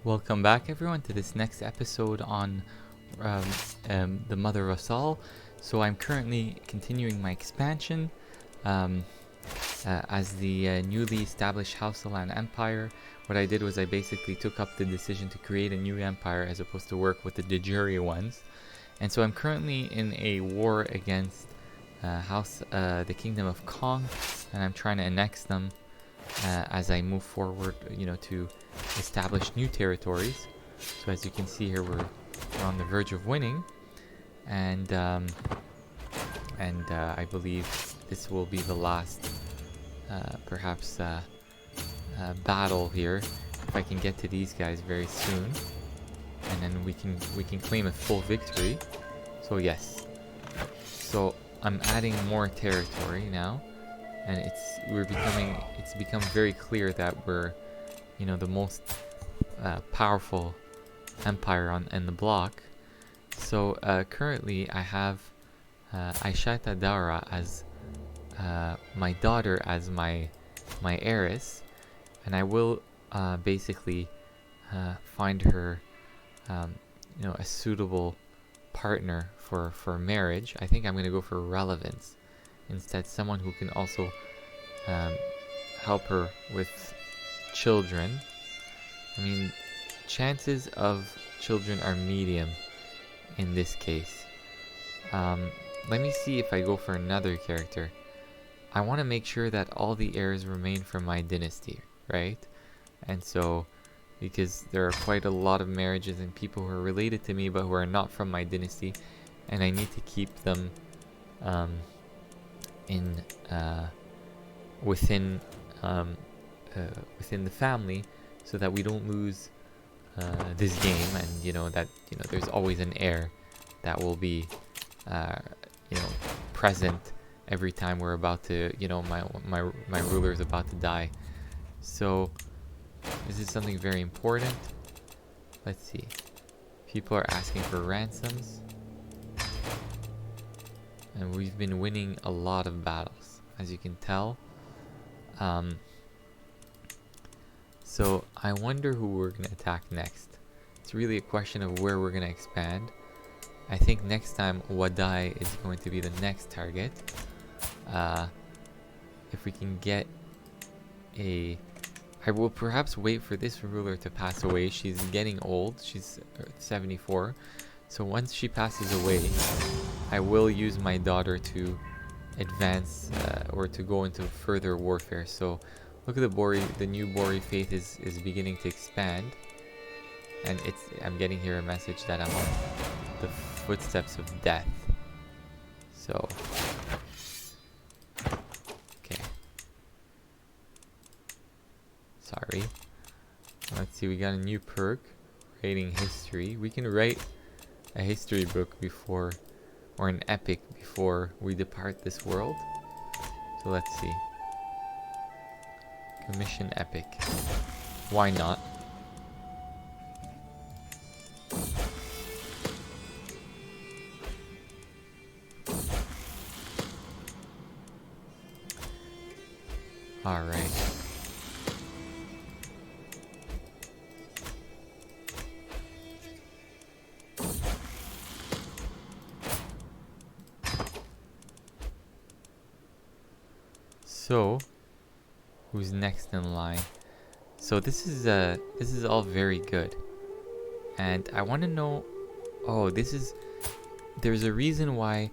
Welcome back everyone to this next episode on the Mother of Saul. So I'm currently continuing my expansion as the newly established Hausaland Empire. What I did was I basically took up the decision to create a new empire as opposed to work with the de jure ones. And so I'm currently in a war against the Kingdom of Kong, and I'm trying to annex them as I move forward, to establish new territories. So as you can see here, we're on the verge of winning, and I believe this will be the last, perhaps, battle here. If I can get to these guys very soon, and then we can claim a full victory. So yes, so I'm adding more territory now, and it's become very clear that we're, the most powerful empire in the block. So currently I have Daura as my daughter as my heiress, and I will basically find her a suitable partner for marriage. I think I'm going to go for relevance instead, someone who can also help her with children. I mean, chances of children are medium in this case. Let me see if I go for another character. I want to make sure that all the heirs remain from my dynasty, right? And so, because there are quite a lot of marriages and people who are related to me but who are not from my dynasty, and I need to keep them within the family, so that we don't lose this game, and there's always an heir that will be present every time we're about to, my ruler is about to die. So this is something very important. Let's see. People are asking for ransoms, and we've been winning a lot of battles, as you can tell. So I wonder who we're going to attack next. It's really a question of where we're going to expand. I think next time Wadai is going to be the next target. If we can get I will perhaps wait for this ruler to pass away. She's getting old. She's 74. So once she passes away, I will use my daughter to advance or to go into further warfare. So look at the new Bori faith is beginning to expand, and I'm getting here a message that I'm on the footsteps of death. So okay, sorry. Let's see, we got a new perk, writing history. We can write a history book before, or an epic before we depart this world. So let's see. Commission epic. Why not? Alright. So, who's next in line? So this is all very good, and I want to know. Oh, there's a reason why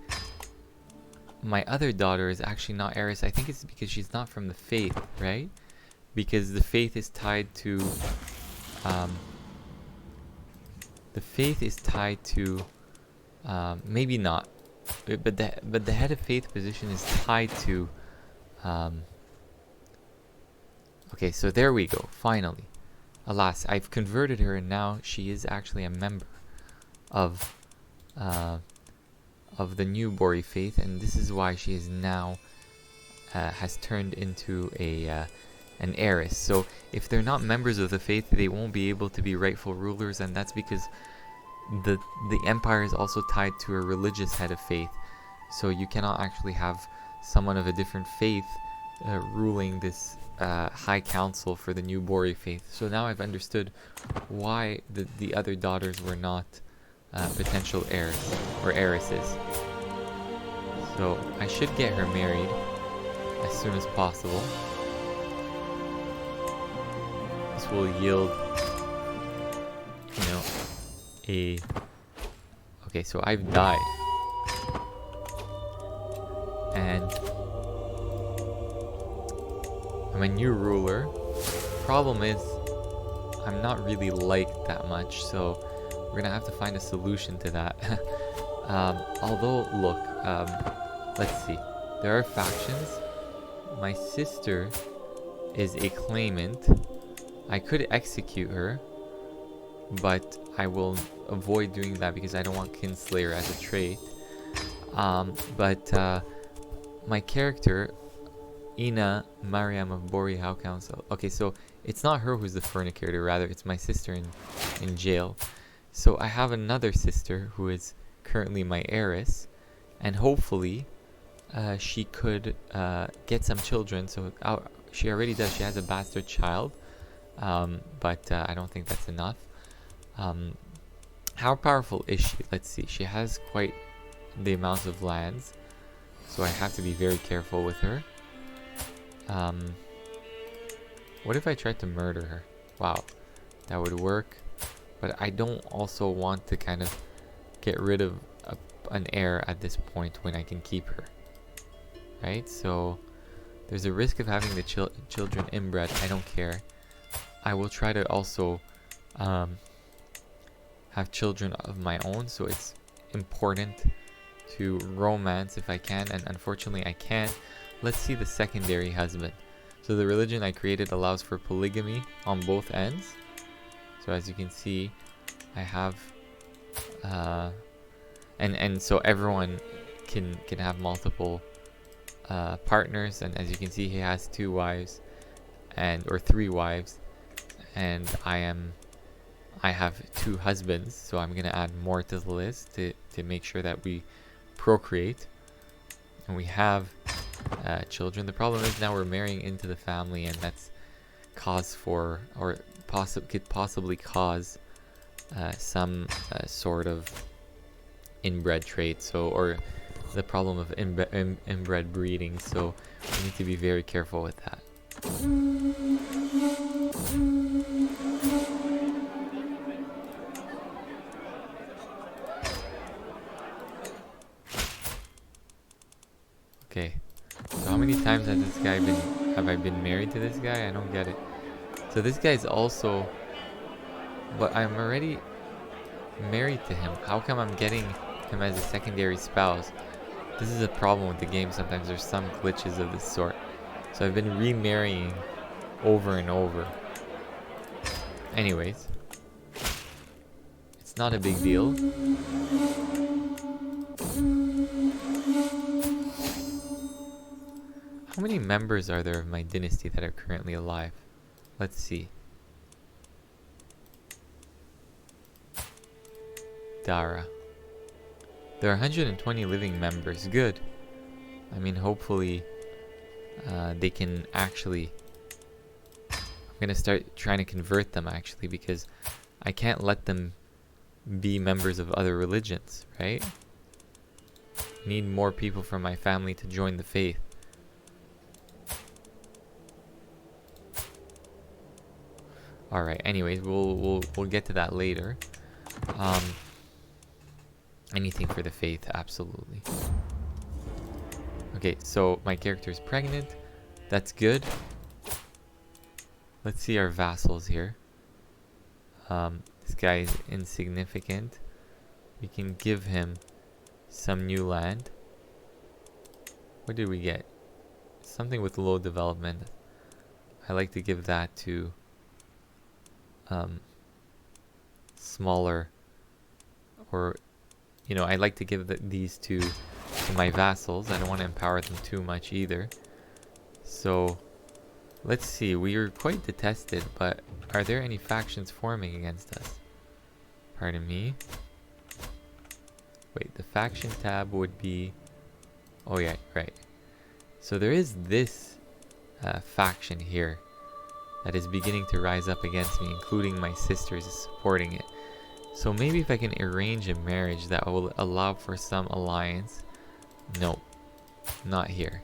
my other daughter is actually not heiress. I think it's because she's not from the faith, right? Because the faith is tied to maybe not, but the head of faith position is tied to okay, so there we go, finally. Alas, I've converted her, and now she is actually a member of the new Bori faith, and this is why she is now has turned into an heiress. So if they're not members of the faith, they won't be able to be rightful rulers, and that's because the empire is also tied to a religious head of faith. So you cannot actually have someone of a different faith ruling this high council for the new Bori faith. So now I've understood why the other daughters were not potential heirs or heiresses. So I should get her married as soon as possible. This will yield, you know, a... Okay, so I've died. And I'm a new ruler. Problem is, I'm not really liked that much, so we're gonna have to find a solution to that. Although, look, let's see. There are factions. My sister is a claimant. I could execute her, but I will avoid doing that because I don't want Kinslayer as a trait. My character, Ina Mariam of Bori How Council. Okay, so it's not her who's the fornicator, rather it's my sister in jail. So I have another sister who is currently my heiress, and hopefully she could get some children. So she already does. She has a bastard child, but I don't think that's enough. How powerful is she? Let's see. She has quite the amount of lands, so I have to be very careful with her. What if I tried to murder her? Wow, that would work. But I don't also want to kind of get rid of an heir at this point when I can keep her. Right? So there's a risk of having the children inbred. I don't care. I will try to also have children of my own. So it's important to romance if I can. And unfortunately I can't. Let's see the secondary husband. So the religion I created allows for polygamy on both ends. So as you can see, I have, and so everyone can have multiple partners. And as you can see, he has 2 wives, or 3 wives, and I have 2 husbands. So I'm gonna add more to the list to make sure that we procreate, and we have children. The problem is now we're marrying into the family, and that's cause for, or could possibly cause some sort of inbred trait, so, or the problem of inbred breeding. So we need to be very careful with that. Okay, so how many times has this guy have I been married to this guy? I don't get it. So this guy's also, but I'm already married to him. How come I'm getting him as a secondary spouse? This is a problem with the game. Sometimes there's some glitches of this sort. So I've been remarrying over and over. Anyways, it's not a big deal. How many members are there of my dynasty that are currently alive? Let's see. Daura. There are 120 living members. Good. I mean, hopefully they can actually... I'm going to start trying to convert them, actually, because I can't let them be members of other religions, right? Need more people from my family to join the faith. Alright, anyways, we'll get to that later. Anything for the faith, absolutely. Okay, so my character is pregnant. That's good. Let's see our vassals here. This guy is insignificant. We can give him some new land. What did we get? Something with low development. I like to give that to smaller, or I like to give these to my vassals. I don't want to empower them too much either. So let's see, we are quite detested, but are there any factions forming against us? Pardon me. Wait, the faction tab would be, oh yeah, right. So there is this faction here that is beginning to rise up against me, including my sisters supporting it. So maybe if I can arrange a marriage that will allow for some alliance. Nope, not here.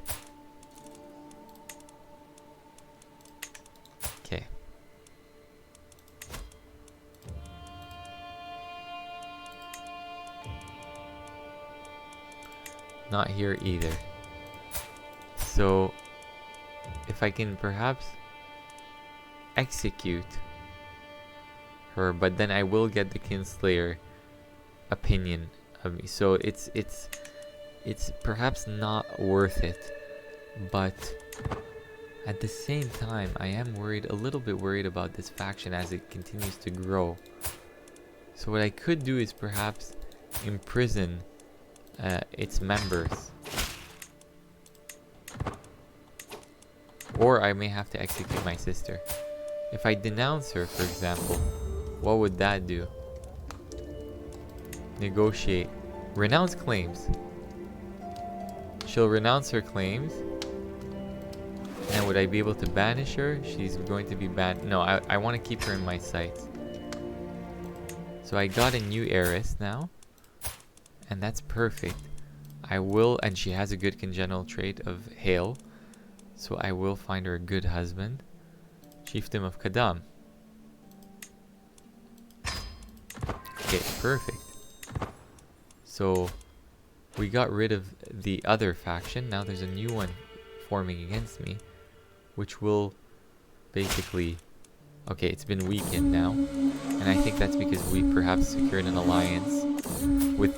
Okay. Not here either. So if I can perhaps execute her, but then I will get the Kinslayer opinion of me. So it's perhaps not worth it, but at the same time I am a little bit worried about this faction as it continues to grow. So what I could do is perhaps imprison its members, or I may have to execute my sister. If I denounce her, for example, what would that do? Negotiate. Renounce claims. She'll renounce her claims. And would I be able to banish her? She's going to be banned. No, I want to keep her in my sights. So I got a new heiress now. And that's perfect. And she has a good congenital trait of hail. So I will find her a good husband. Chiefdom of Kadam. Okay, perfect. So we got rid of the other faction. Now there's a new one forming against me, which will basically... Okay, it's been weakened now. And I think that's because we perhaps secured an alliance with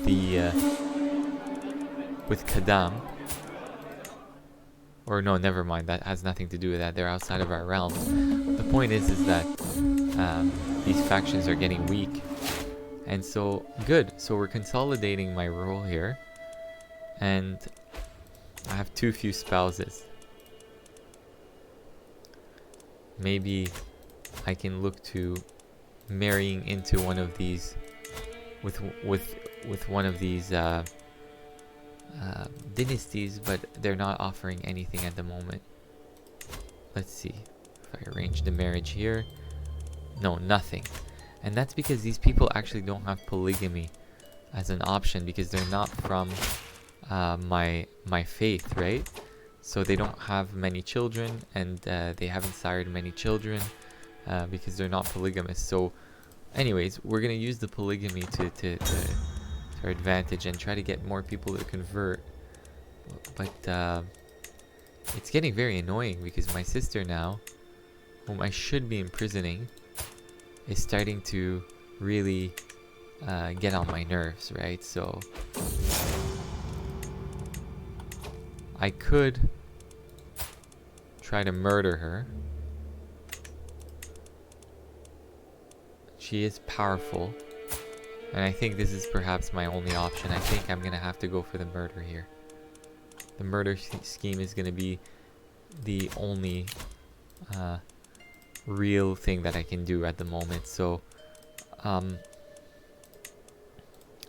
with Kadam. Or no, never mind. That has nothing to do with that. They're outside of our realm. The point is that these factions are getting weak. And so, good. So we're consolidating my role here. And I have too few spouses. Maybe I can look to marrying into one of these with one of these dynasties, but they're not offering anything at the moment. Let's see if I arrange the marriage here. No, nothing. And that's because these people actually don't have polygamy as an option, because they're not from my faith, right? So they don't have many children, and they haven't sired many children because they're not polygamous. So anyways, we're gonna use the polygamy to our advantage and try to get more people to convert. But it's getting very annoying because my sister now, whom I should be imprisoning, is starting to really get on my nerves, right? So I could try to murder her. She is powerful, and I think this is perhaps my only option. I think I'm gonna have to go for the murder here. The murder scheme is gonna be the only real thing that I can do at the moment. So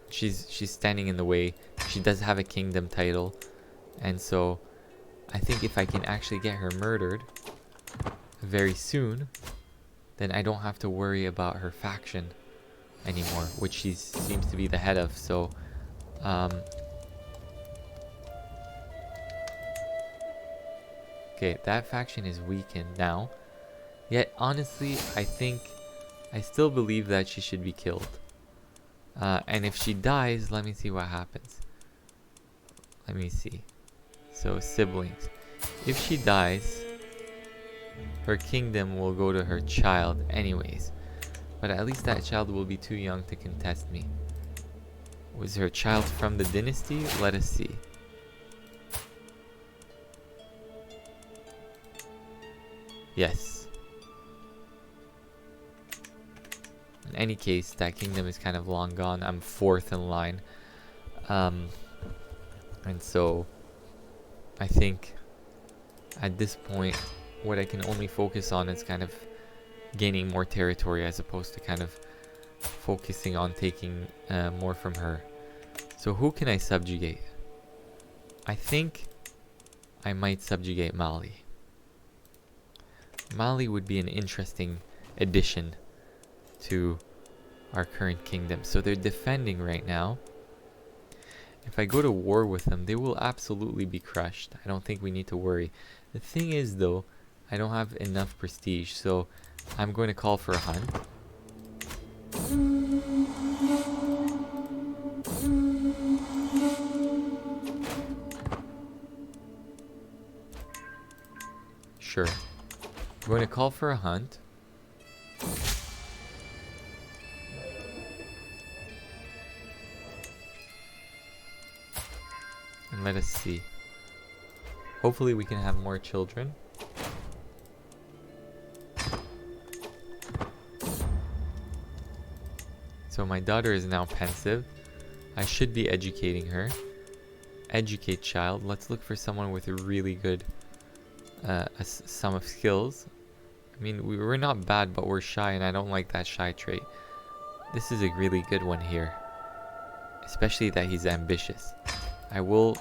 she's standing in the way. She does have a kingdom title, and so I think if I can actually get her murdered very soon, then I don't have to worry about her faction anymore, which she seems to be the head of. So okay, that faction is weakened now. Yet honestly, I still believe that she should be killed. And if she dies, let me see what happens. Let me see. So siblings. If she dies, her kingdom will go to her child anyways. But at least that child will be too young to contest me. Was her child from the dynasty? Let us see. Yes. In any case, that kingdom is kind of long gone. I'm fourth in line. And so I think at this point what I can only focus on is kind of gaining more territory, as opposed to kind of focusing on taking more from her. So who can I subjugate? I think I might subjugate Mali. Mali would be an interesting addition to our current kingdom. So they're defending right now. If I go to war with them, they will absolutely be crushed. I don't think we need to worry. The thing is, though, I don't have enough prestige, so I'm going to call for a hunt. Sure. I'm going to call for a hunt. And let us see. Hopefully we can have more children. So my daughter is now pensive. I should be educating her. Educate child. Let's look for someone with a really good sum of skills. I mean, we're not bad, but we're shy, and I don't like that shy trait. This is a really good one here. Especially that he's ambitious. I will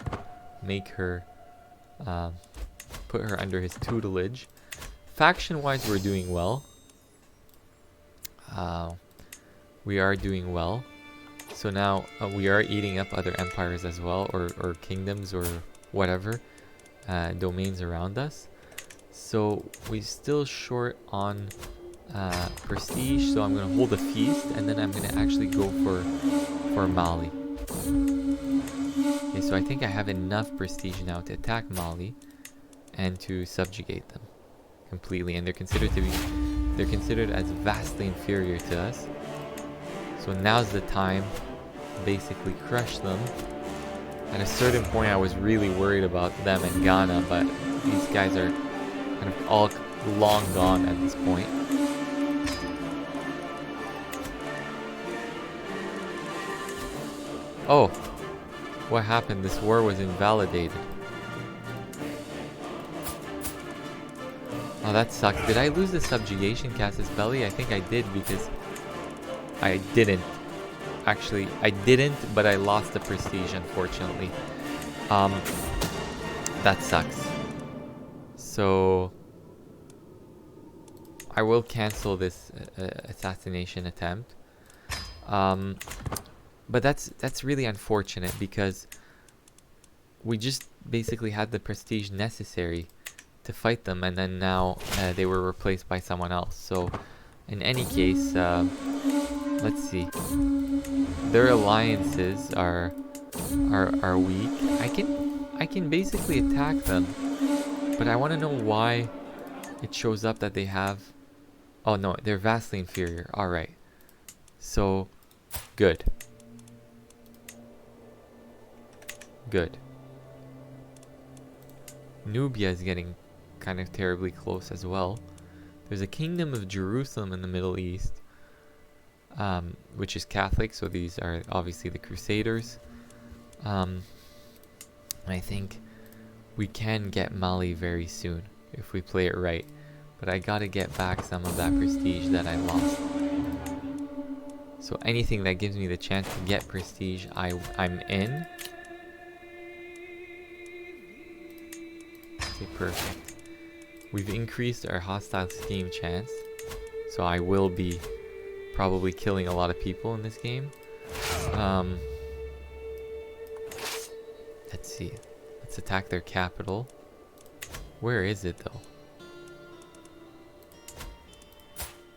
make her, put her under his tutelage. Faction-wise, we're doing well. We are doing well. So now we are eating up other empires as well, or kingdoms, or whatever, domains around us. So we're still short on prestige, so I'm going to hold a feast, and then I'm going to actually go for Mali. Okay, so I think I have enough prestige now to attack Mali and to subjugate them completely, and they're considered as vastly inferior to us. So now's the time to basically crush them. At a certain point I was really worried about them and Ghana, but these guys are kind of all long gone at this point. Oh, what happened? This war was invalidated. Oh, that sucks. Did I lose the subjugation casus belli? I think I did, because I didn't. Actually, I didn't, but I lost the prestige, unfortunately. That sucks. So I will cancel this assassination attempt. But that's really unfortunate, because we just basically had the prestige necessary to fight them, and then now they were replaced by someone else. So in any case, let's see. Their alliances are weak. I can basically attack them, but I want to know why it shows up that they have. Oh no, they're vastly inferior. All right. So good. Good. Nubia is getting kind of terribly close as well. There's a kingdom of Jerusalem in the Middle East, which is Catholic, so these are obviously the Crusaders. I think we can get Mali very soon if we play it right, but I gotta get back some of that prestige that I lost. So anything that gives me the chance to get prestige, I'm in. Okay, perfect. We've increased our hostile scheme chance, so I will be probably killing a lot of people in this game. Let's see. Let's attack their capital. Where is it though?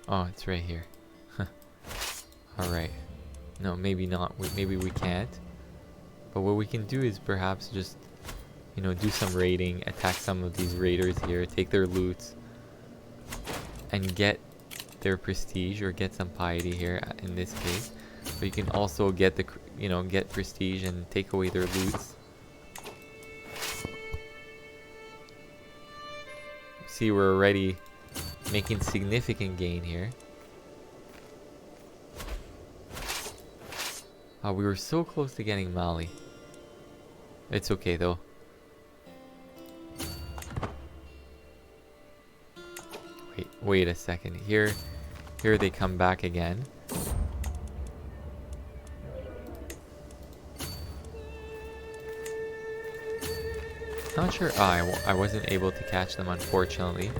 Oh, it's right here. Alright. No, maybe not. Maybe we can't. But what we can do is perhaps just, you know, do some raiding, attack some of these raiders here, take their loots, and get their prestige, or get some piety here in this case. But you can also get the, you know, get prestige and take away their loots. See, we're already making significant gain here. Oh, we were so close to getting Mali. It's okay though. Wait a second. Here they come back again. Not sure. Oh, I wasn't able to catch them, unfortunately.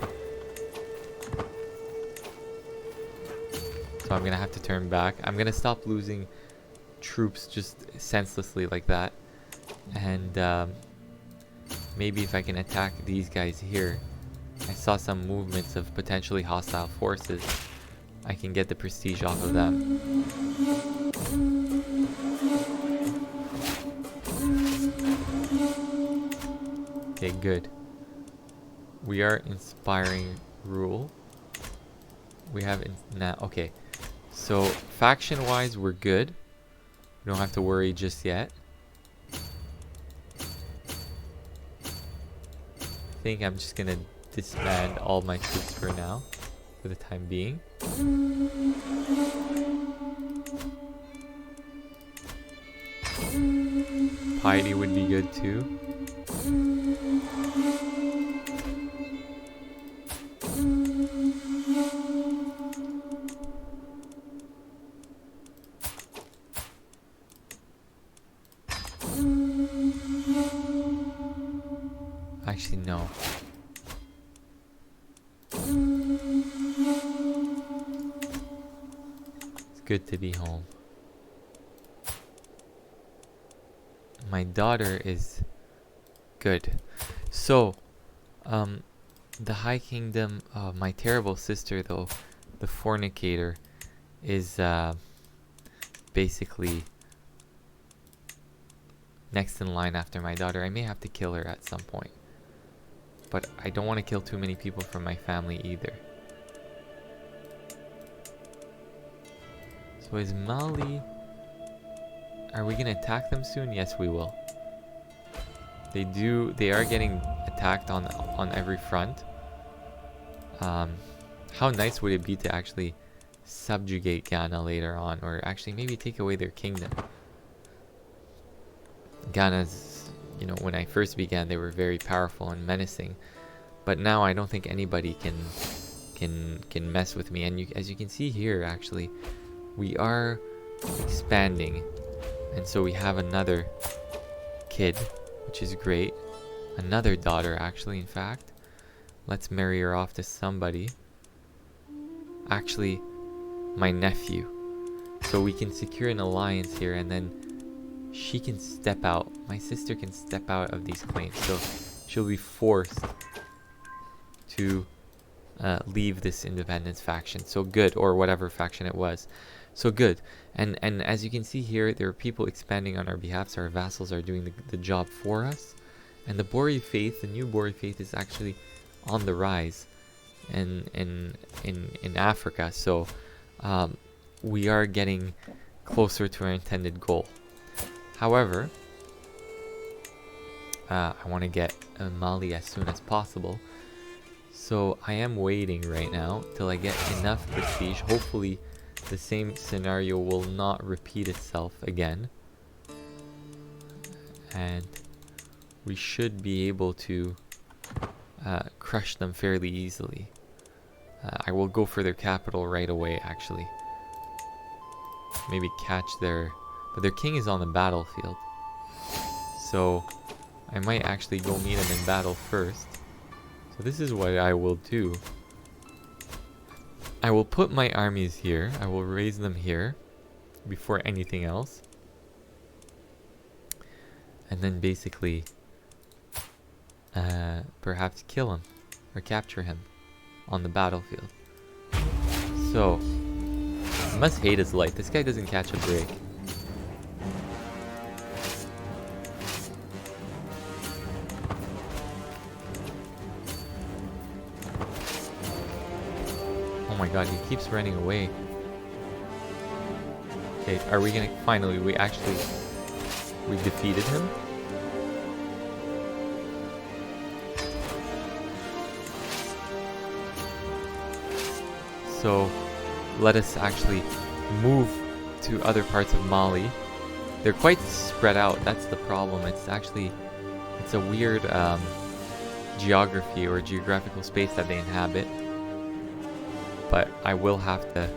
I'm gonna have to turn back. I'm gonna stop losing troops just senselessly like that. And maybe if I can attack these guys here. I saw some movements of potentially hostile forces. I can get the prestige off of them. Okay, good. We are inspiring rule. We have now. Okay, so faction-wise, we're good. We don't have to worry just yet. I think I'm just gonna disband all my troops for now, for the time being. Piety would be good too. Actually, no. It's good to be home. My daughter is good. So, the High Kingdom, my terrible sister though, the fornicator, is basically next in line after my daughter. I may have to kill her at some point. But I don't want to kill too many people from my family either. So is Mali... Are we going to attack them soon? Yes, we will. They are getting attacked on every front. How nice would it be to actually subjugate Ghana later on, or actually maybe take away their kingdom? Ghana's, you know, when I first began, they were very powerful and menacing, but now I don't think anybody can mess with me. And as you can see here, actually, we are expanding, and so we have another kid, which is great. Another daughter, actually, in fact. Let's marry her off to somebody. Actually, my nephew. So we can secure an alliance here, and then she can step out. My sister can step out of these claims. So she'll be forced to leave this independence faction. So good, or whatever faction it was. So good. And as you can see here, there are people expanding on our behalf. So our vassals are doing the job for us. And the Bori faith, the new Bori faith, is actually on the rise in Africa. So we are getting closer to our intended goal. However, I want to get Mali as soon as possible. So I am waiting right now till I get enough prestige. Hopefully the same scenario will not repeat itself again. And we should be able to crush them fairly easily. I will go for their capital right away, actually. Maybe catch their... But their king is on the battlefield. So I might actually go meet him in battle first. So this is what I will do. I will put my armies here. I will raise them here before anything else. And then basically perhaps kill him or capture him on the battlefield. So I must hate his life. This guy doesn't catch a break. Oh my god, he keeps running away. Okay, are we gonna... Finally, we defeated him. So let us actually move to other parts of Mali. They're quite spread out. That's the problem. It's a weird geography or geographical space that they inhabit. But I will have to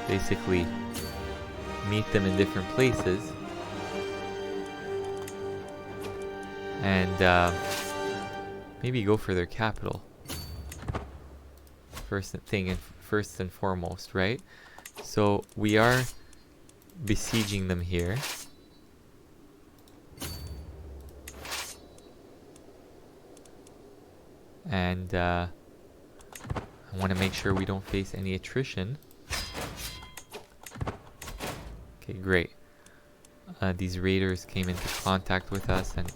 basically meet them in different places and maybe go for their capital. first and foremost, right? So we are besieging them here. And I want to make sure we don't face any attrition. Okay, great. These raiders came into contact with us and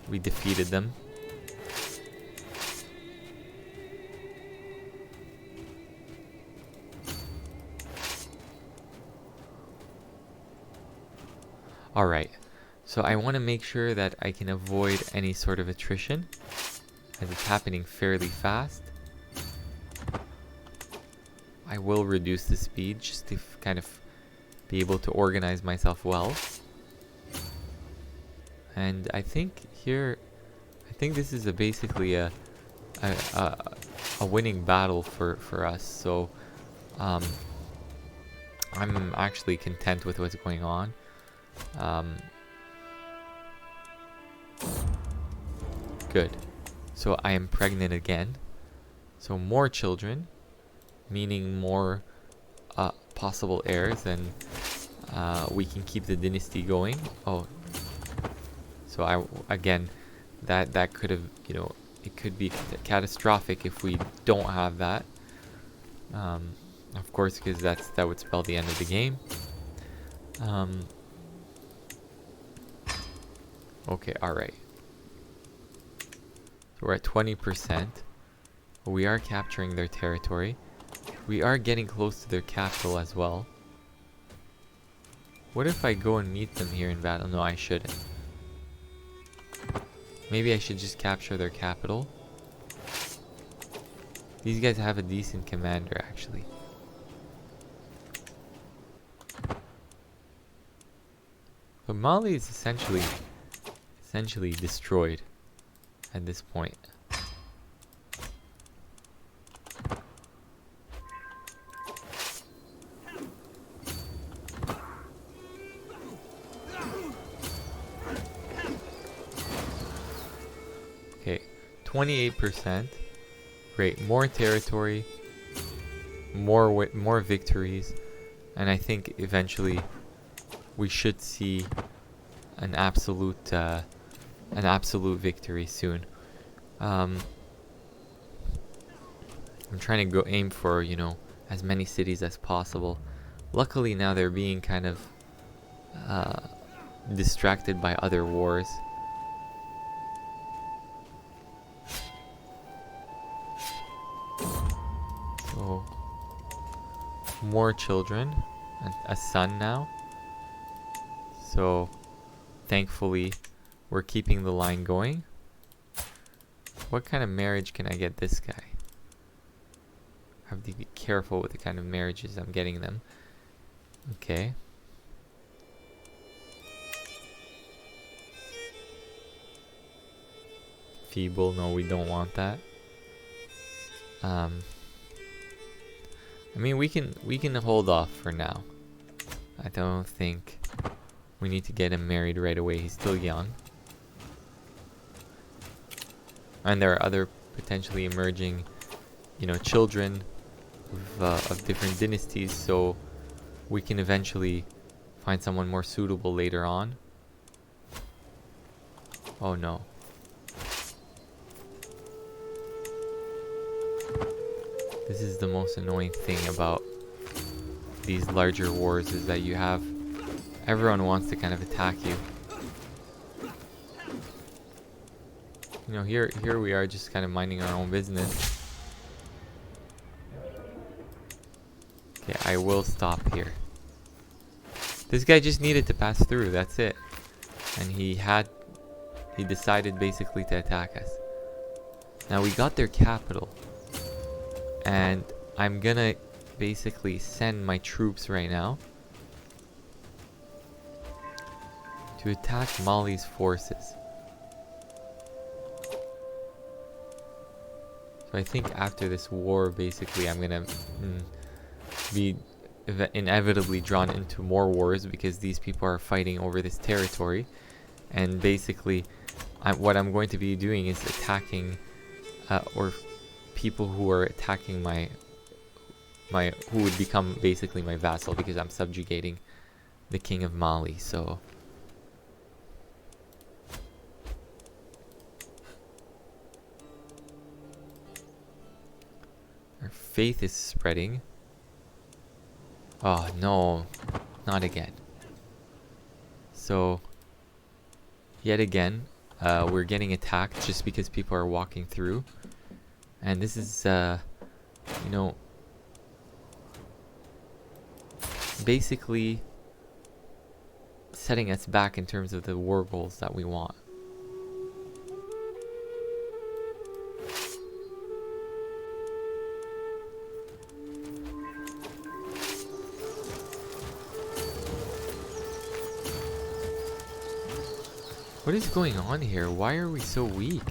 we defeated them. Alright, so I want to make sure that I can avoid any sort of attrition, as it's happening fairly fast. I will reduce the speed just to kind of be able to organize myself well. And I think here, I think this is basically a winning battle for us. So I'm actually content with what's going on. Good. So I am pregnant again. So more children, meaning more possible heirs, and we can keep the dynasty going. Oh, so again, that could have, you know, it could be catastrophic if we don't have that. Of course, because that would spell the end of the game. Okay, alright. So we're at 20%. We are capturing their territory. We are getting close to their capital as well. What if I go and meet them here in battle? No, I shouldn't. Maybe I should just capture their capital. These guys have a decent commander, actually. But Mali is essentially destroyed at this point. Okay, 28%. Great, more territory, more victories, and I think eventually we should see an absolute victory soon. I'm trying to aim for, you know, as many cities as possible. Luckily now they're being kind of distracted by other wars. So more children, and a son now. So thankfully we're keeping the line going. What kind of marriage can I get this guy? I have to be careful with the kind of marriages I'm getting them. Okay. Feeble, no, we don't want that. I mean, we can hold off for now. I don't think we need to get him married right away. He's still young. And there are other potentially emerging, you know, children of different dynasties, so we can eventually find someone more suitable later on. Oh no. This is the most annoying thing about these larger wars, is that you have everyone wants to kind of attack you. You know, here we are just kind of minding our own business. Okay, I will stop here. This guy just needed to pass through, that's it. And he decided basically to attack us. Now we got their capital. And I'm gonna basically send my troops right now to attack Mali's forces. So I think after this war, basically, I'm gonna be inevitably drawn into more wars, because these people are fighting over this territory. And basically, what I'm going to be doing is attacking or people who are attacking who would become basically my vassal because I'm subjugating the king of Mali. So our faith is spreading. Oh no, not again. So yet again, we're getting attacked just because people are walking through. And this is, you know, basically setting us back in terms of the war goals that we want. What is going on here? Why are we so weak?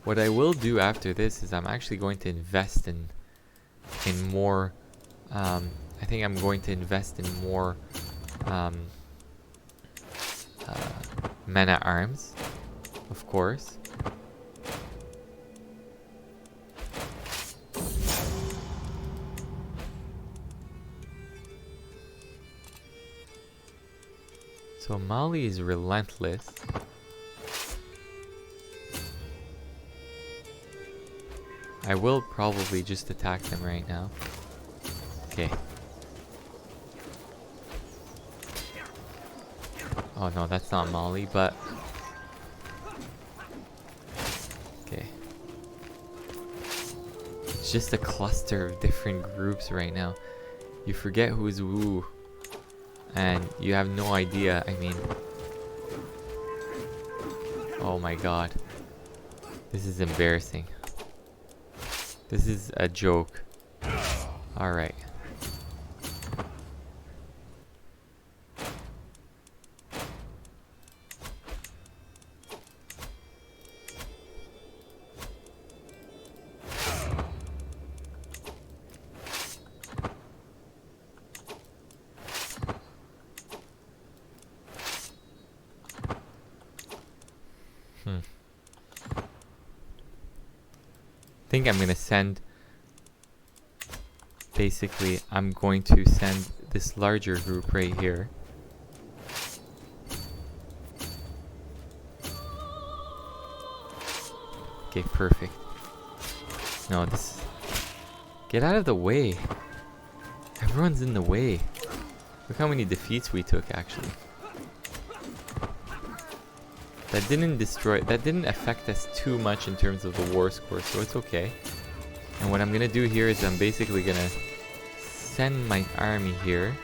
What I will do after this is I'm actually going to invest in more. I think I'm going to invest in more men at arms, of course. So Mali is relentless. I will probably just attack them right now. Okay. Oh no, that's not Mali, but... Okay. It's just a cluster of different groups right now. You forget who's who. And you have no idea, I mean... Oh my god. This is embarrassing. This is a joke. Alright. I think I'm gonna send... Basically, I'm going to send this larger group right here. Okay, perfect. No, this... Get out of the way. Everyone's in the way. Look how many defeats we took, actually. That didn't affect us too much in terms of the war score, so it's okay. And what I'm gonna do here is I'm basically gonna send my army here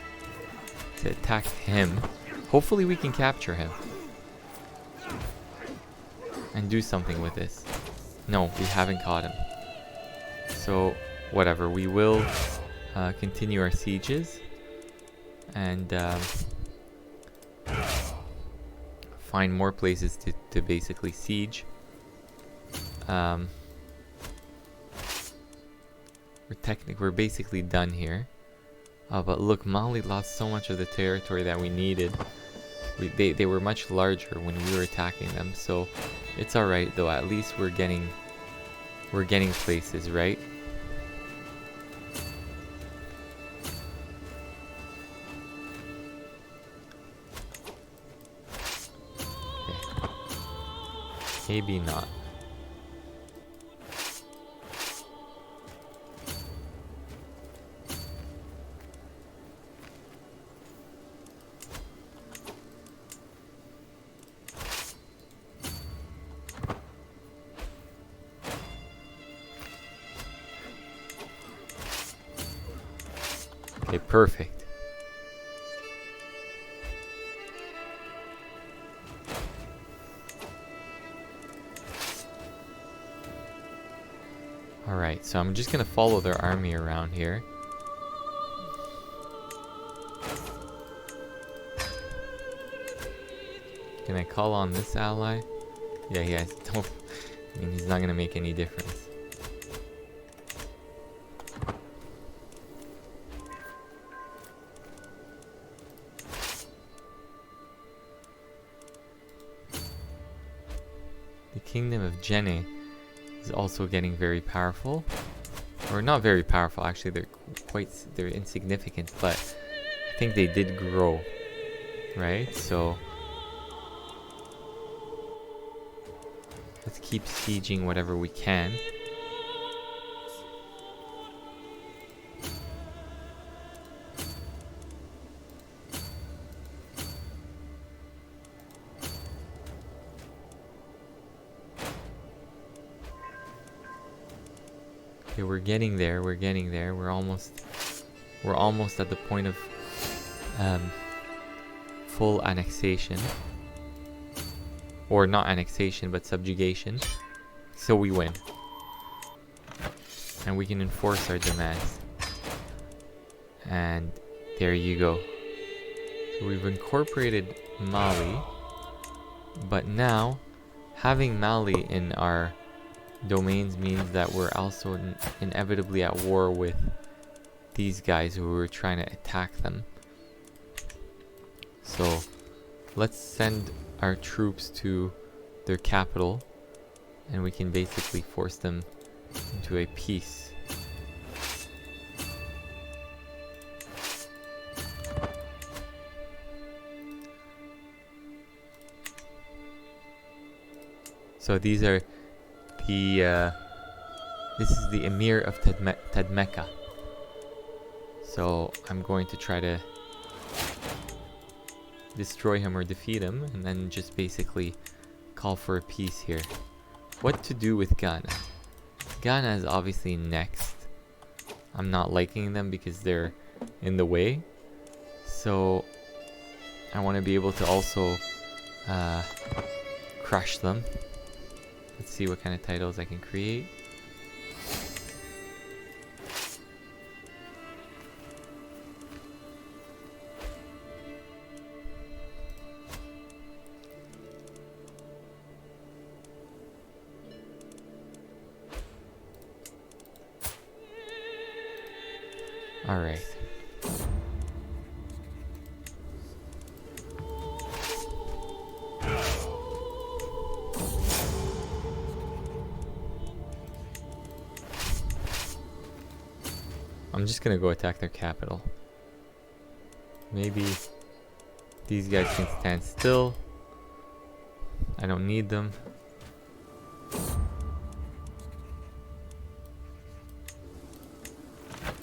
to attack him. Hopefully we can capture him. And do something with this. No, we haven't caught him. So, whatever, we will continue our sieges. And find more places to basically siege. We're basically done here. But look, Mali lost so much of the territory that we needed. They were much larger when we were attacking them, so it's alright though. At least we're getting places, right? Okay. Maybe not. Okay, perfect. Alright, so I'm just gonna follow their army around here. Can I call on this ally? Yeah, he has. Don't. I mean, he's not gonna make any difference. The kingdom of Jenne is also getting very powerful. Or not very powerful, actually they're insignificant, but I think they did grow, right? So let's keep sieging whatever we can. Okay, we're getting there. We're almost at the point of full annexation. Or not annexation, but subjugation. So we win. And we can enforce our demands. And there you go. So we've incorporated Mali. But now, having Mali in our domains means that we're also inevitably at war with these guys who were trying to attack them. So let's send our troops to their capital and we can basically force them into a peace. So these are the this is the Emir of Tadmeka. So I'm going to try to destroy him or defeat him and then just basically call for a peace here. What to do with Ghana? Ghana is obviously next. I'm not liking them because they're in the way. So I want to be able to also crush them. Let's see what kind of titles I can create. All right. I'm just gonna go attack their capital. Maybe these guys can stand still. I don't need them.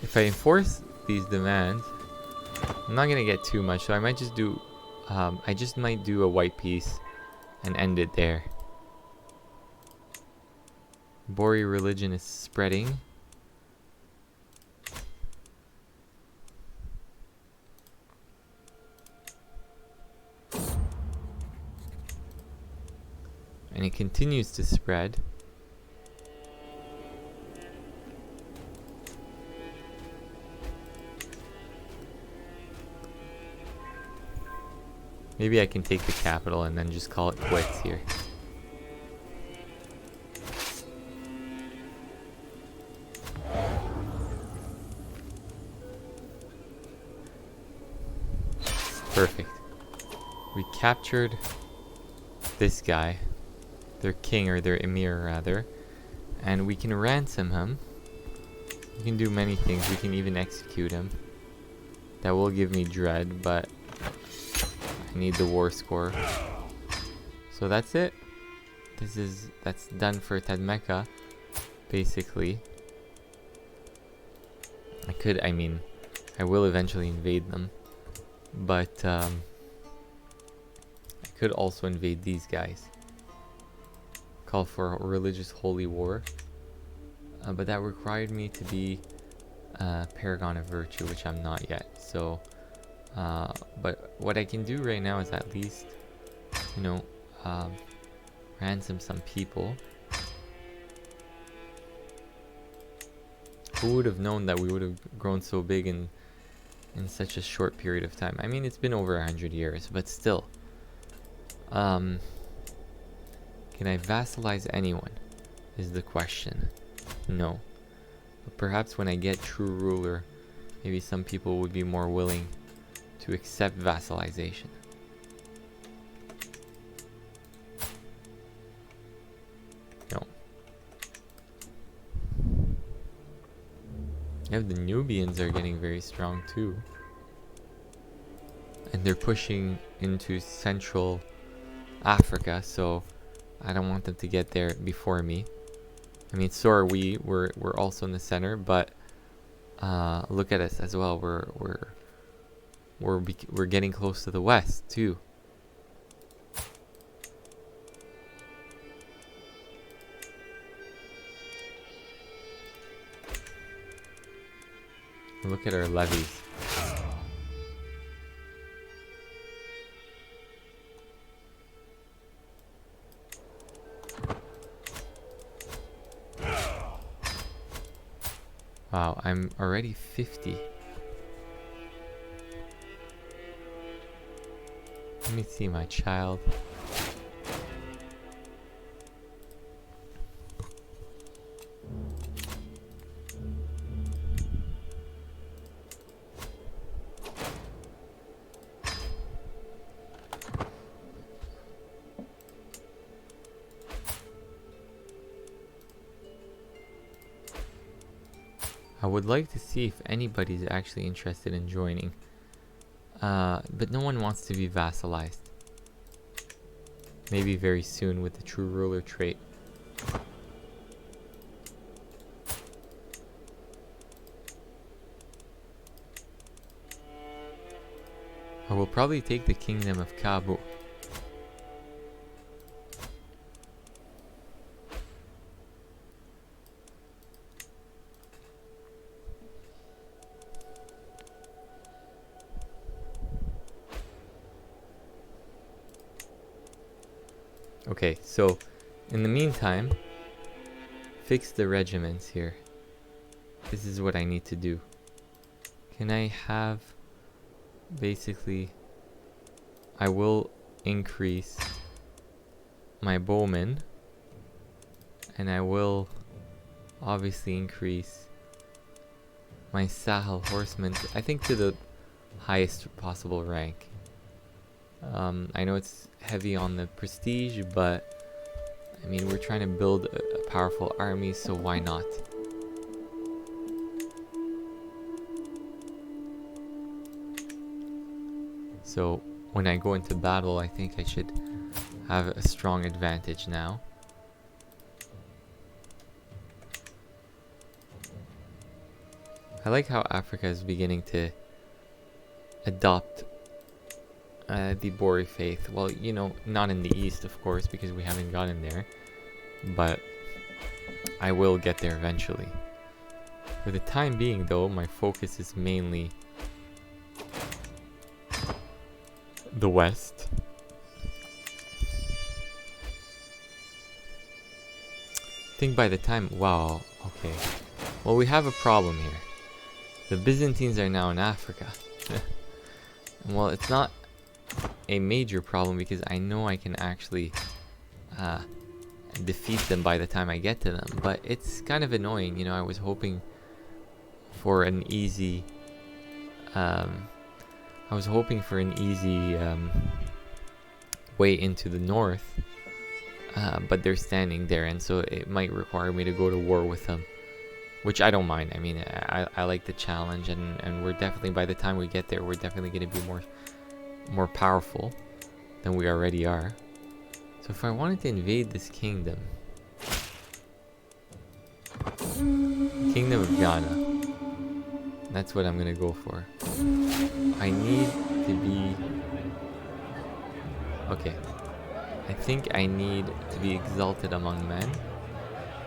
If I enforce these demands, I'm not gonna get too much, so I might just do I just might do a white peace and end it there. Bori religion is spreading. And it continues to spread. Maybe I can take the capital and then just call it quits here. Perfect. We captured this guy. Their king, or their emir rather, and we can ransom him. We can do many things. We can even execute him. That will give me dread, but I need the war score. So that's it. That's done for Tadmeka, basically. I will eventually invade them, but I could also invade these guys. Call for a religious holy war, but that required me to be Paragon of Virtue, which I'm not yet. So but what I can do right now is at least, you know, ransom some people. Who would have known that we would have grown so big in such a short period of time? I mean, it's been over 100 years, but still. Can I vassalize anyone? Is the question. No. But perhaps when I get true ruler, maybe some people would be more willing to accept vassalization. No. Yeah, the Nubians are getting very strong too. And they're pushing into Central Africa, so I don't want them to get there before me. I mean, so are we. We're also in the center, but look at us as well. We're getting close to the west too. Look at our levies. Wow, I'm already 50. Let me see my child. I would like to see if anybody's actually interested in joining. But no one wants to be vassalized. Maybe very soon with the true ruler trait. I will probably take the kingdom of Kabu. Okay, so in the meantime, fix the regiments here. This is what I need to do. Can I have, basically, I will increase my bowmen, and I will obviously increase my Sahel horsemen, I think to the highest possible rank. I know it's heavy on the prestige, but I mean, we're trying to build a powerful army, so why not? So when I go into battle, I think I should have a strong advantage now. I like how Africa is beginning to adopt the Bori faith. Well, you know, not in the east, of course, because we haven't gotten there. But I will get there eventually. For the time being, though, my focus is mainly the west. I think by the time... Wow, okay. Well, we have a problem here. The Byzantines are now in Africa. Well, it's not a major problem because I know I can actually defeat them by the time I get to them, but it's kind of annoying, you know. I was hoping for an easy way into the north, but they're standing there, and so it might require me to go to war with them, which I don't mind. I mean, I like the challenge, and we're definitely, by the time we get there, we're definitely going to be more powerful than we already are. So if I wanted to invade this kingdom, Kingdom of Ghana, that's what I'm gonna go for. I need to be... Okay. I think I need to be exalted among men,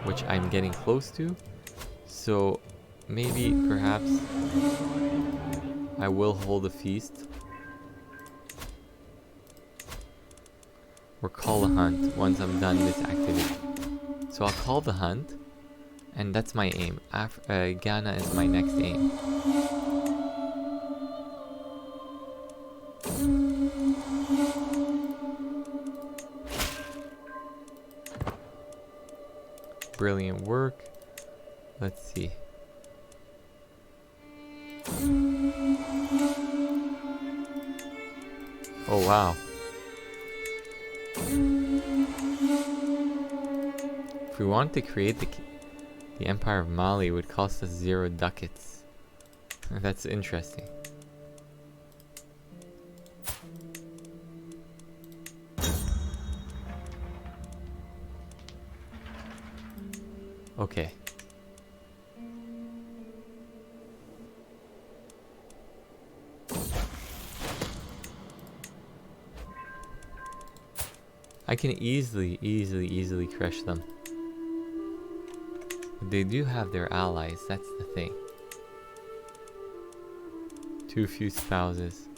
which I'm getting close to. So maybe, perhaps, I will hold a feast. Or call a hunt once I'm done this activity. So I'll call the hunt, and that's my aim. Ghana is my next aim. Brilliant work. Let's see. Oh wow. If we want to create The Empire of Mali would cost us 0 ducats. That's interesting. Okay. I can easily crush them. But they do have their allies, that's the thing. Too few spouses.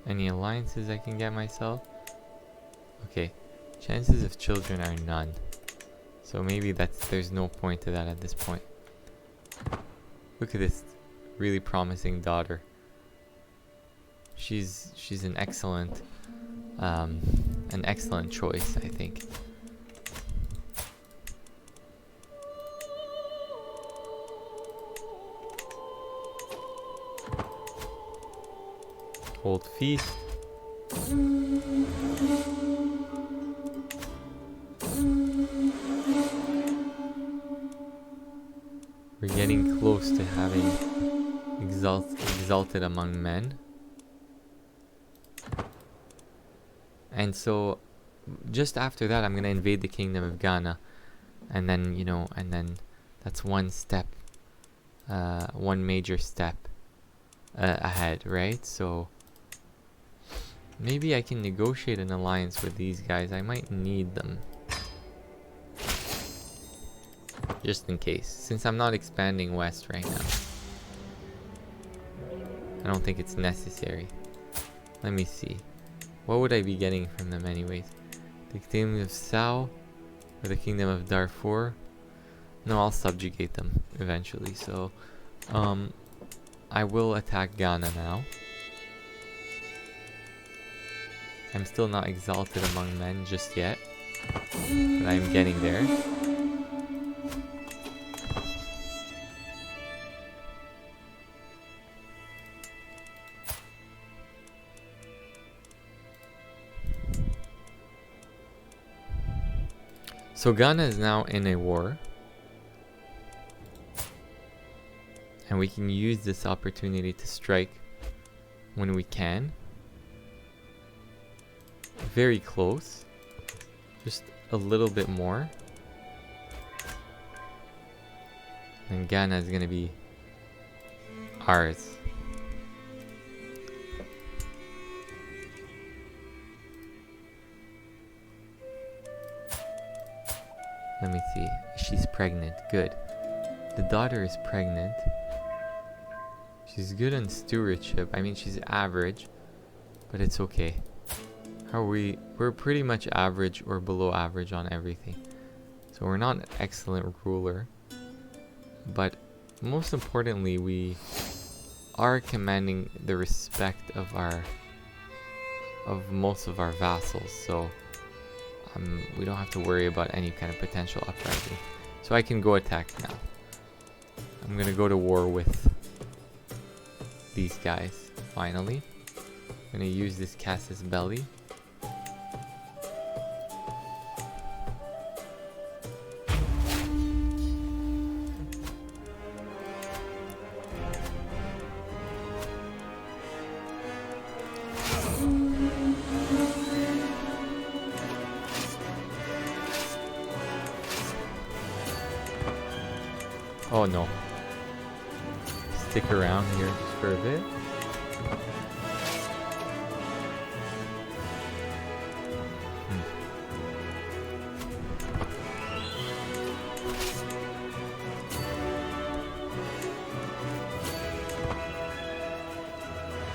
Any alliances I can get myself? Okay. Chances of children are none. So maybe there's no point to that at this point. Look at this really promising daughter. She's an excellent choice, I think. Hold feast. We're getting close to having exalted among men. And so, just after that, I'm going to invade the Kingdom of Ghana. And then, that's one step, one major step ahead, right? So, maybe I can negotiate an alliance with these guys. I might need them. Just in case, since I'm not expanding west right now. I don't think it's necessary. Let me see. What would I be getting from them anyways? The Kingdom of Sao or the Kingdom of Darfur? No, I'll subjugate them eventually. So, I will attack Ghana now. I'm still not exalted among men just yet, but I'm getting there. So Ghana is now in a war, and we can use this opportunity to strike when we can. Very close, just a little bit more, and Ghana is going to be ours. Let me see. She's pregnant. Good. The daughter is pregnant. She's good on stewardship. I mean, she's average, but it's okay. How are we? We're pretty much average or below average on everything. So we're not an excellent ruler, but most importantly, we are commanding the respect of most of our vassals. So we don't have to worry about any kind of potential uprising. So I can go attack now. I'm gonna go to war with these guys, finally. I'm gonna use this Casus Belli. Oh no. Stick around here just for a bit.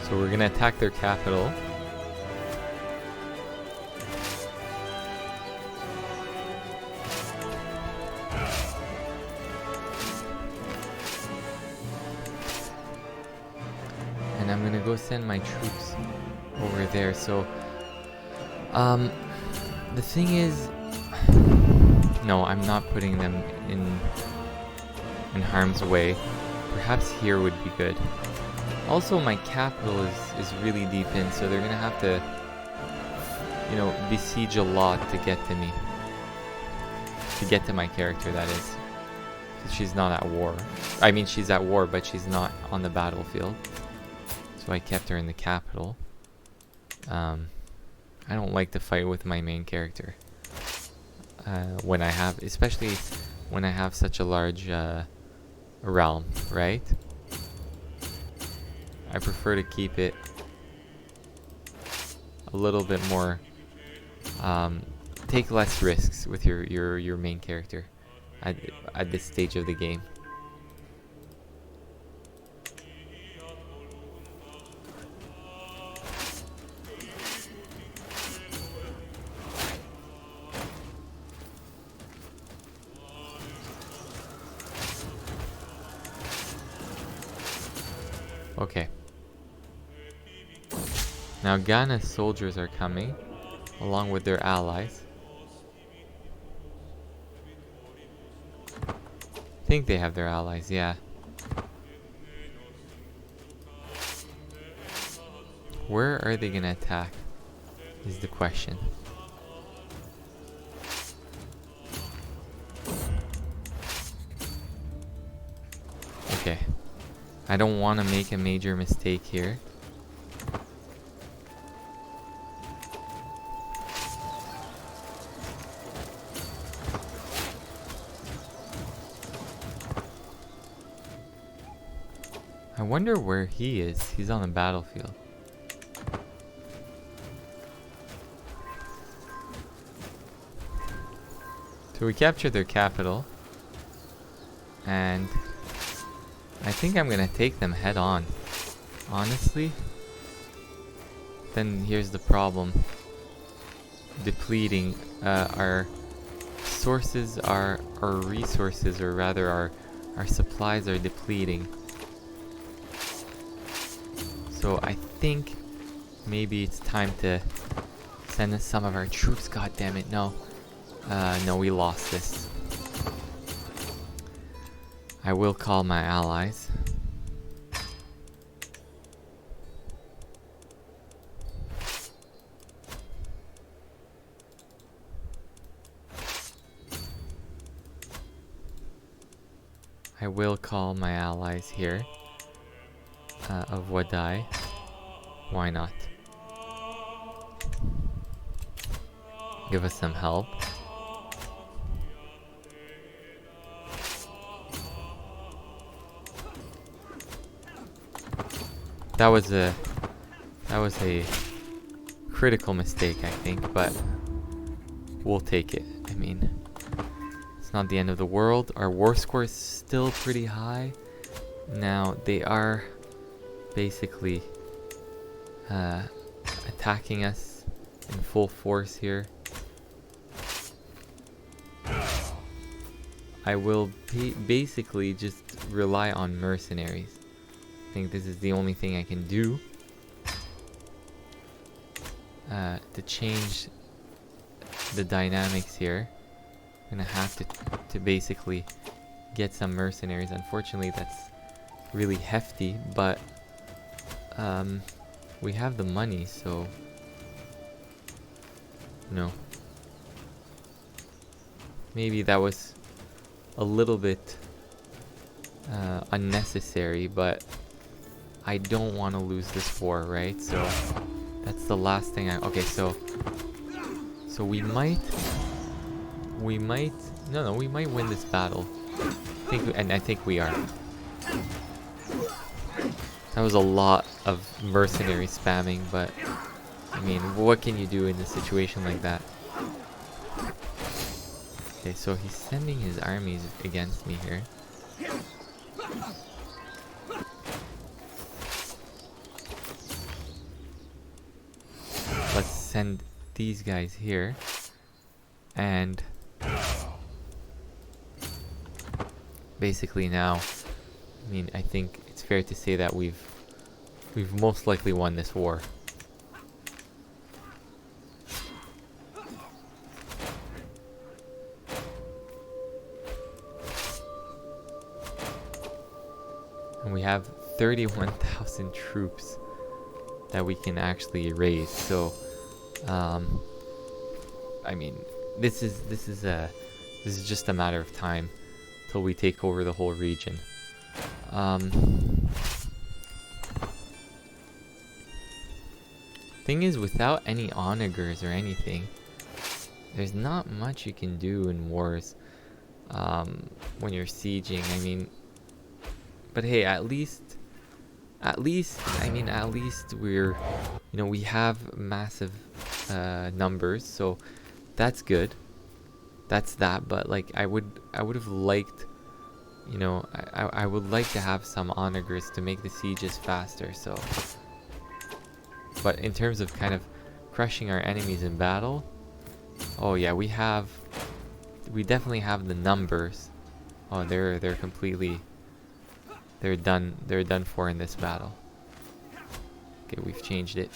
So we're gonna attack their capital. And I'm gonna go send my troops over there. So, the thing is, no, I'm not putting them in harm's way. Perhaps here would be good. Also, my capital is really deep in, so they're gonna have to, besiege a lot to get to me. to get to my character, that is. 'Cause she's not at war. I mean, she's at war, but she's not on the battlefield. So I kept her in the capital. I don't like to fight with my main character. When I have, especially when I have such a large realm, right? I prefer to keep it a little bit more, take less risks with your main character at this stage of the game. Okay. Now Ghana's soldiers are coming, along with their allies. I think they have their allies, yeah. Where are they gonna attack, is the question. Okay. I don't want to make a major mistake here. I wonder where he is. He's on the battlefield. So we captured their capital. And I think I'm gonna take them head on. Honestly. Then here's the problem. Depleting our sources, our resources, or rather our supplies are depleting. So I think maybe it's time to send us some of our troops. God damn it, no. No, we lost this. I will call my allies. I will call my allies here of Wadai. Why not? Give us some help. That was a critical mistake, I think, but we'll take it. I mean, it's not the end of the world. Our war score is still pretty high. Now they are basically attacking us in full force here. I will basically just rely on mercenaries. I think this is the only thing I can do to change the dynamics here. I'm gonna have to basically get some mercenaries. Unfortunately, that's really hefty, but we have the money, so no. Maybe that was a little bit unnecessary, but I don't want to lose this war, right? So that's the last thing okay, so we might we might win this battle. I think we are. That was a lot of mercenary spamming, but I mean, what can you do in a situation like that? Okay, so he's sending his armies against me here. Let's send these guys here. And basically now, I mean, I think it's fair to say that we've most likely won this war. And we have 31,000 troops that we can actually raise. So, I mean, this is a This is just a matter of time till we take over the whole region. Thing is, without any onagers or anything, there's not much you can do in wars when you're sieging. I mean, but hey, at least we're, we have massive numbers, so that's good. That's that. But like, I would have liked, I would like to have some onagers to make the sieges faster. So, but in terms of kind of crushing our enemies in battle, oh yeah, we definitely have the numbers. Oh, they're completely, they're done for in this battle. Okay, we've changed it.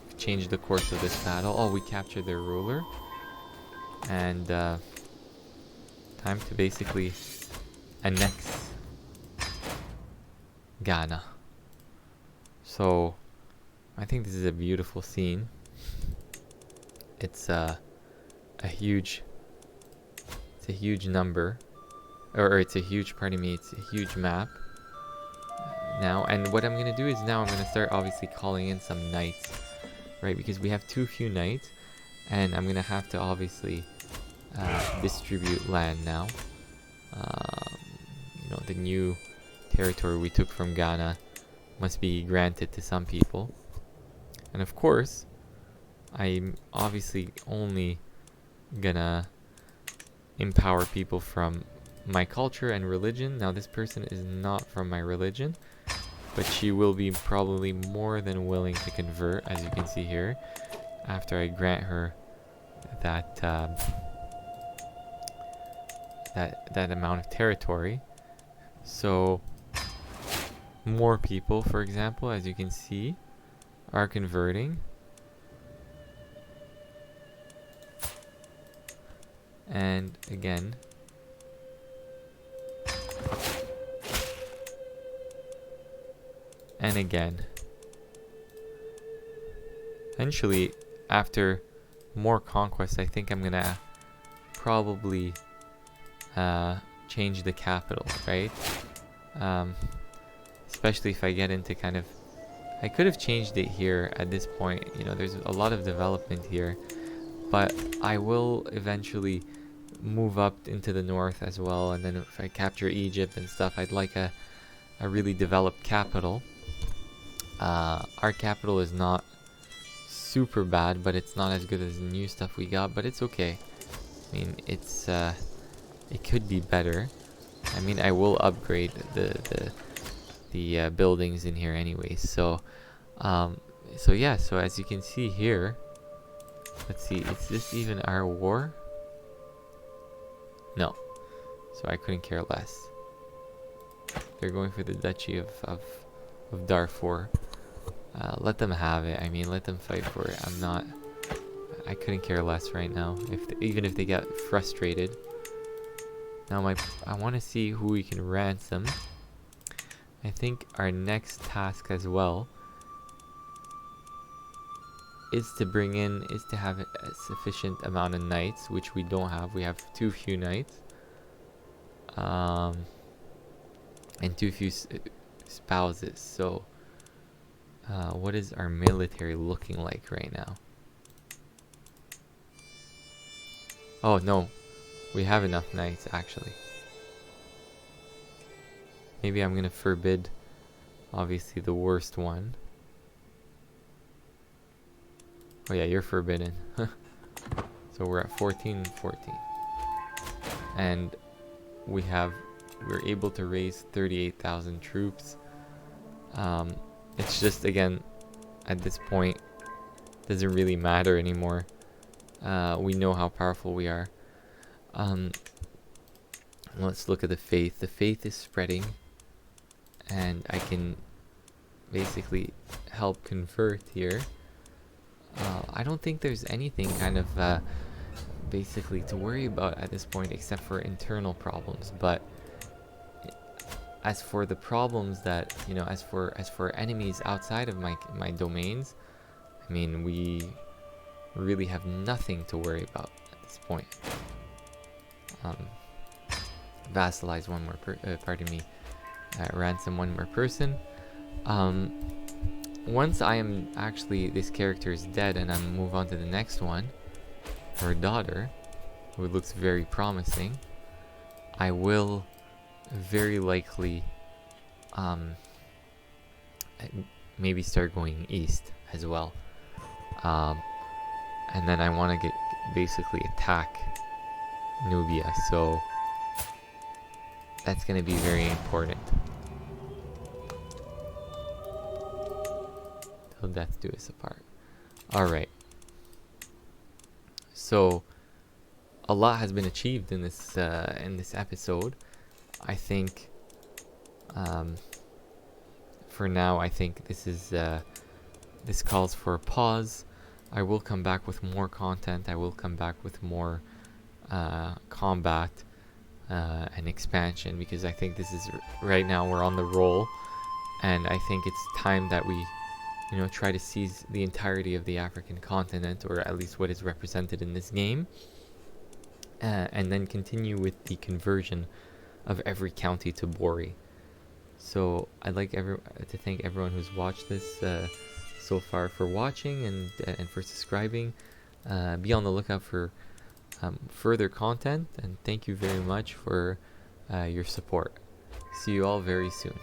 We've changed the course of this battle. Oh, we captured their ruler. And time to basically annex Ghana. So I think this is a beautiful scene. It's a huge number, or it's a huge, pardon me, it's a huge map now. And what I'm gonna do is now I'm gonna start obviously calling in some knights, right? Because we have too few knights, and I'm gonna have to obviously distribute land now. The new territory we took from Ghana must be granted to some people. And of course, I'm obviously only gonna empower people from my culture and religion. Now, this person is not from my religion, but she will be probably more than willing to convert, as you can see here, after I grant her that that amount of territory. So more people, for example, as you can see, are converting. And again, and again. Eventually, after more conquests, I think I'm gonna probably change the capital, right? Especially if I get into kind of, I could have changed it here at this point. There's a lot of development here, but I will eventually move up into the north as well. And then if I capture Egypt and stuff, I'd like a really developed capital. Our capital is not super bad, but it's not as good as the new stuff we got, but it's okay. I mean, it's it could be better. I mean, I will upgrade the buildings in here anyways. So yeah, so as you can see here, let's see, is this even our war? No. So I couldn't care less. They're going for the Duchy of Darfur. Let them have it. I mean, let them fight for it. I couldn't care less right now. Even if they get frustrated. Now I want to see who we can ransom. I think our next task as well is to have a sufficient amount of knights, which we don't have. We have too few knights. And too few spouses. So what is our military looking like right now? Oh no, we have enough knights actually. Maybe I'm gonna forbid obviously the worst one. Oh yeah, you're forbidden. So we're at 14 and 14. And we're able to raise 38,000 troops. It's just, again, at this point, doesn't really matter anymore. We know how powerful we are. Let's look at the faith. The faith is spreading, and I can basically help convert here. I don't think there's anything kind of basically to worry about at this point except for internal problems. But as for the problems that, as for enemies outside of my domains, I mean, we really have nothing to worry about this point. Vassalize one more ransom one more person. Once I am actually, this character is dead and I move on to the next one, her daughter, who looks very promising, I will very likely maybe start going east as well. And then I want to basically attack Nubia, so that's going to be very important. Till death do us apart. Alright. So a lot has been achieved in this episode. I think for now, I think this calls for a pause. I will come back with more content. I will come back with more combat and expansion, because I think this is right now we're on the roll, and I think it's time that we, you know, try to seize the entirety of the African continent, or at least what is represented in this game, and then continue with the conversion of every county to Bori. So I'd like to thank everyone who's watched this so far for watching and for subscribing. Be on the lookout for further content, and thank you very much for your support. See you all very soon.